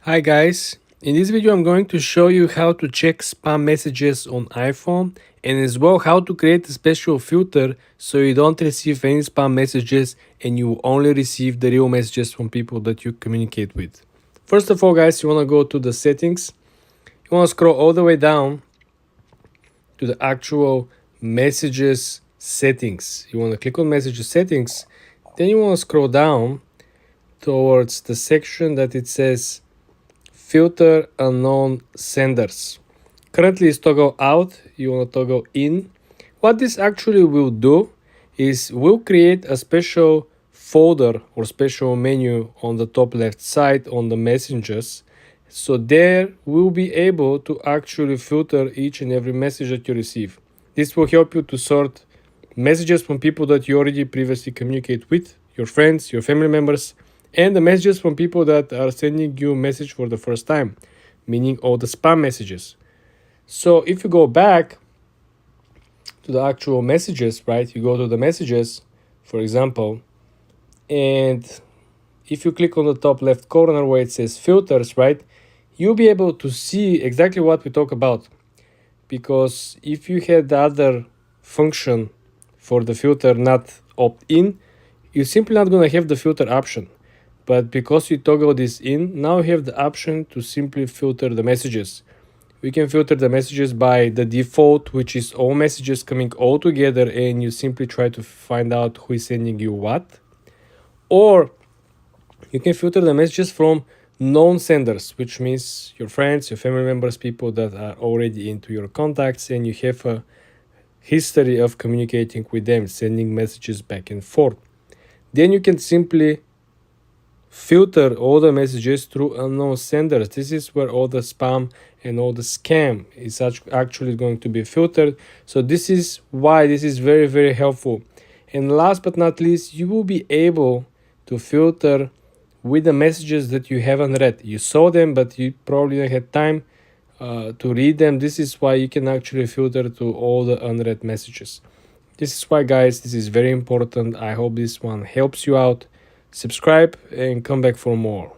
Hi guys, in this video I'm going to show you how to check spam messages on iPhone and as well how to create a special filter so you don't receive any spam messages and you only receive the real messages from people that you communicate with. First of all guys, you want to go to the settings. You want to scroll all the way down to the actual messages settings. You want to click on messages settings, then you want to scroll down towards the section that it says filter unknown senders. Currently it's toggle out, you want to toggle in. What this actually will do is we'll create a special folder or special menu on the top left side on the messengers. So there we'll be able to actually filter each and every message that you receive. This will help you to sort messages from people that you already previously communicate with, your friends, your family members, and the messages from people that are sending you a message for the first time, meaning all the spam messages. So if you go back to the actual messages, right, you go to the messages, for example, and if you click on the top left corner where it says filters, right, you'll be able to see exactly what we talk about. Because if you had the other function for the filter not opt-in, you're simply not going to have the filter option. But because you toggle this in, now you have the option to simply filter the messages. We can filter the messages by the default, which is all messages coming all together, and you simply try to find out who is sending you what. Or you can filter the messages from known senders, which means your friends, your family members, people that are already into your contacts, and you have a history of communicating with them, sending messages back and forth. Then you can simply filter all the messages through unknown senders. This is where all the spam and all the scam is actually going to be filtered. So this is why this is very, very helpful. And last but not least, you will be able to filter with the messages that you haven't read. You saw them, but you probably don't have time to read them. This is why you can actually filter to all the unread messages. This is why, guys, this is very important. I hope this one helps you out. Subscribe and come back for more.